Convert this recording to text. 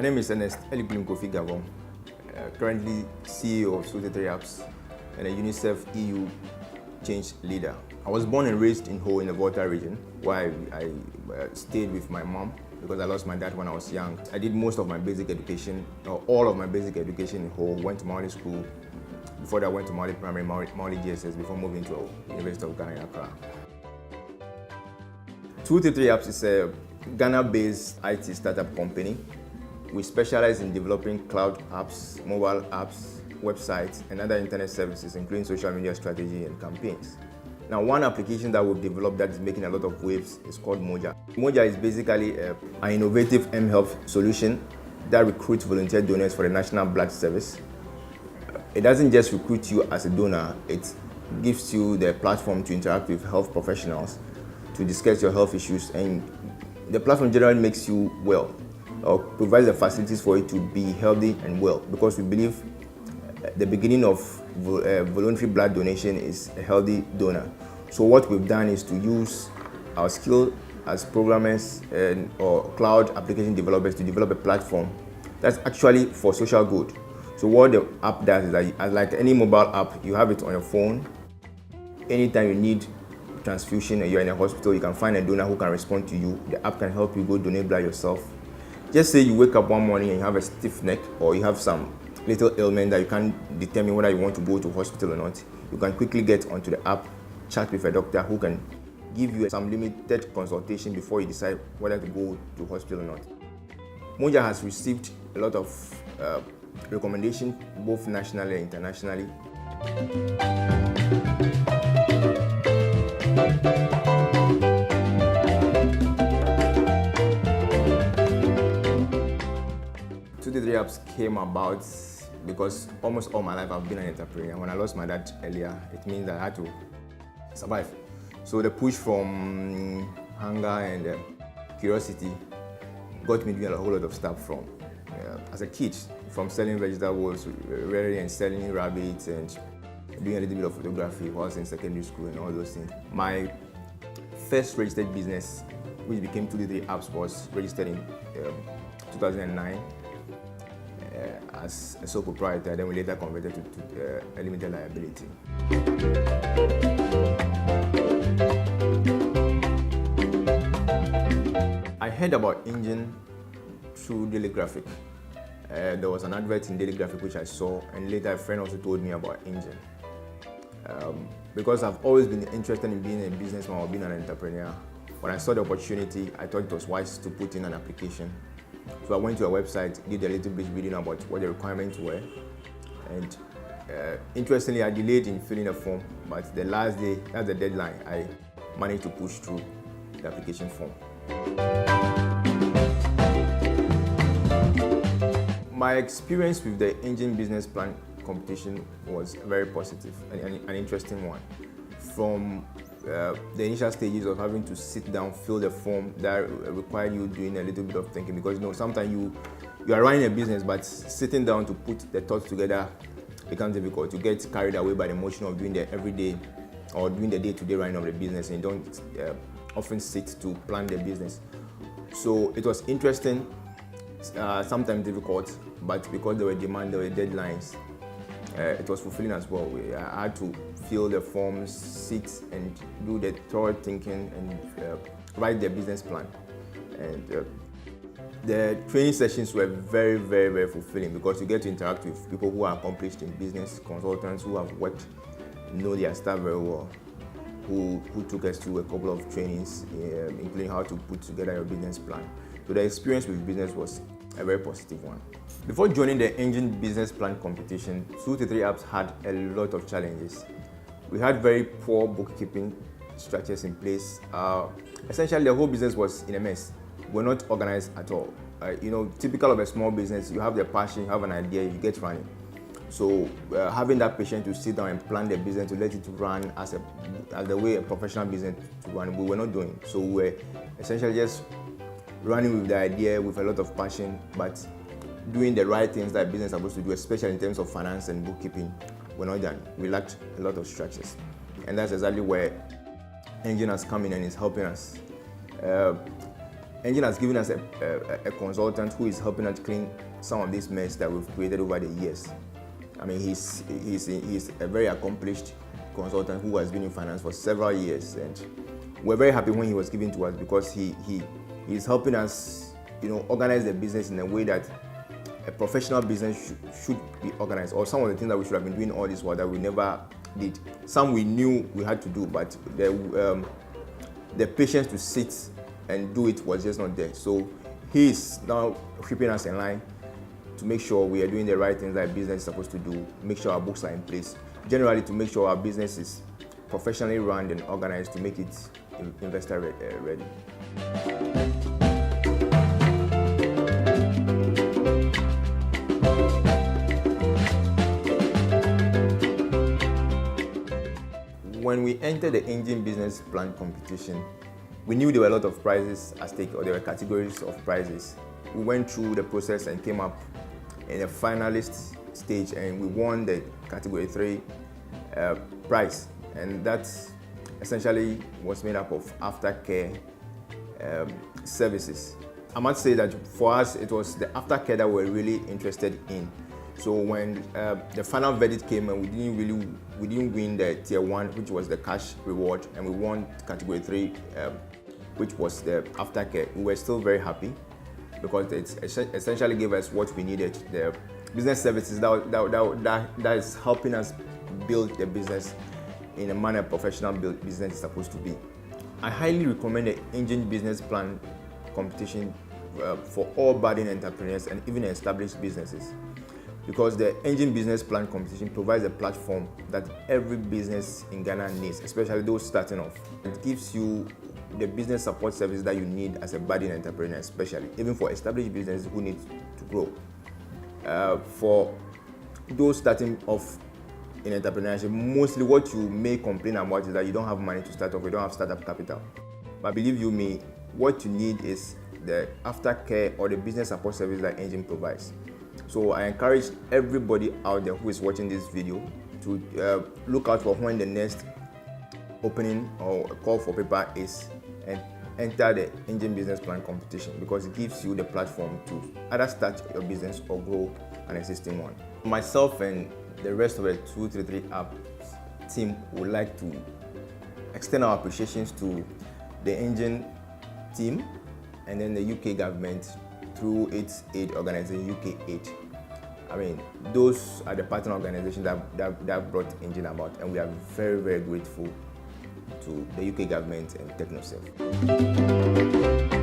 name is Ernest Elikplim Kofi Gavor, currently CEO of 3 Apps and a UNICEF EU change leader. I was born and raised in Ho in the Volta region, where I stayed with my mom because I lost my dad when I was young. I did most of my basic education, or all of my basic education in Ho, went to Maori school. Before that, I went to Maori Primary, Maori GSS, before moving to University of Ghana in Accra. 3 Apps is a Ghana-based IT startup company. We specialize in developing cloud apps, mobile apps, websites, and other internet services, including social media strategy and campaigns. Now, one application that we've developed that is making a lot of waves is called MOJA. MOJA is basically an innovative mHealth solution that recruits volunteer donors for the National Blood Service. It doesn't just recruit you as a donor, it gives you the platform to interact with health professionals, to discuss your health issues, and the platform generally makes you well, or provides the facilities for you to be healthy and well, because we believe the beginning of voluntary blood donation is a healthy donor. So what we've done is to use our skill as programmers or cloud application developers to develop a platform that's actually for social good. So what the app does is that, like any mobile app, you have it on your phone. Anytime you need transfusion and you're in a hospital, you can find a donor who can respond to you. The app can help you go donate blood yourself. Just say you wake up one morning and you have a stiff neck, or you have some little ailment that you can't determine whether you want to go to hospital or not. You can quickly get onto the app, chat with a doctor who can give you some limited consultation before you decide whether to go to hospital or not. MOJA has received a lot of recommendations, both nationally and internationally. Three Apps came about because almost all my life I've been an entrepreneur. When I lost my dad earlier, it means that I had to survive. So the push from hunger and curiosity got me doing a whole lot of stuff from as a kid, from selling vegetables, rearing and selling rabbits, and doing a little bit of photography while I was in secondary school and all those things. My first registered business, which became 3 Apps, was registered in 2009. As a sole proprietor, then we later converted to a limited liability. I heard about Engine through Daily Graphic. There was an advert in Daily Graphic which I saw, and later a friend also told me about Engine. Because I've always been interested in being a businessman or being an entrepreneur, when I saw the opportunity, I thought it was wise to put in an application. So I went to a website, did a little bit reading about what the requirements were, and interestingly, I delayed in filling the form, but the last day, that's the deadline, I managed to push through the application form. My experience with the Engine business plan competition was very positive and an interesting one. From the initial stages of having to sit down, fill the form that required you doing a little bit of thinking, because sometimes you are running a business, but sitting down to put the thoughts together becomes difficult. You get carried away by the motion of doing the everyday or doing the day-to-day running of the business, and you don't often sit to plan the business. So it was interesting, sometimes difficult, but because there were demands, there were deadlines, it was fulfilling as well. I had to fill the forms, sit and do the thorough thinking, and write the business plan. And the training sessions were very, very, very fulfilling, because you get to interact with people who are accomplished in business, consultants who have worked, know their stuff very well, who took us through a couple of trainings, including how to put together your business plan. So the experience with business was a very positive one. Before joining the Engine business plan competition, 3 Apps had a lot of challenges. We had very poor bookkeeping structures in place. Essentially, the whole business was in a mess. We're not organized at all. Typical of a small business, you have the passion, you have an idea, you get running. So having that patience to sit down and plan the business, to let it run as the way a professional business to run, we were not doing. So we were essentially just running with the idea with a lot of passion, but doing the right things that business is supposed to do, especially in terms of finance and bookkeeping, were not done. We lacked a lot of structures. And that's exactly where Engine has come in and is helping us. Engine has given us a consultant who is helping us clean some of these mess that we've created over the years. I mean, he's a very accomplished consultant who has been in finance for several years, and we're very happy when he was given to us because he's helping us, organize the business in a way that a professional business should be organized, or some of the things that we should have been doing all this while that we never did. Some we knew we had to do, but the patience to sit and do it was just not there. So he's now keeping us in line to make sure we are doing the right things that a business is supposed to do, make sure our books are in place, generally to make sure our business is professionally run and organized to make it investor ready. When we entered the Engine Business Plan competition, we knew there were a lot of prizes at stake, or there were categories of prizes. We went through the process and came up in a finalist stage, and we won the category 3 prize, and that essentially was made up of aftercare services. I must say that for us it was the aftercare that we're really interested in. So when the final verdict came and we didn't win the tier 1, which was the cash reward, and we won category 3, which was the aftercare, we were still very happy because it essentially gave us what we needed, the business services that is helping us build the business in a manner professional business is supposed to be. I highly recommend the Engine Business Plan competition for all budding entrepreneurs and even established businesses, because the Engine Business Plan competition provides a platform that every business in Ghana needs, especially those starting off. It gives you the business support service that you need as a budding entrepreneur, especially even for established businesses who need to grow. For those starting off in entrepreneurship, mostly what you may complain about is that you don't have money to start off, you don't have startup capital. But believe you me, what you need is the aftercare or the business support service that Engine provides. So I encourage everybody out there who is watching this video to look out for when the next opening or call for paper is, and enter the Engine Business Plan competition, because it gives you the platform to either start your business or grow an existing one. Myself and the rest of the 233 App team would like to extend our appreciations to the Engine team and then the UK government through its aid organization, UK Aid. I mean, those are the partner organizations that brought Engine about, and we are very, very grateful to the UK government and TechnoServe.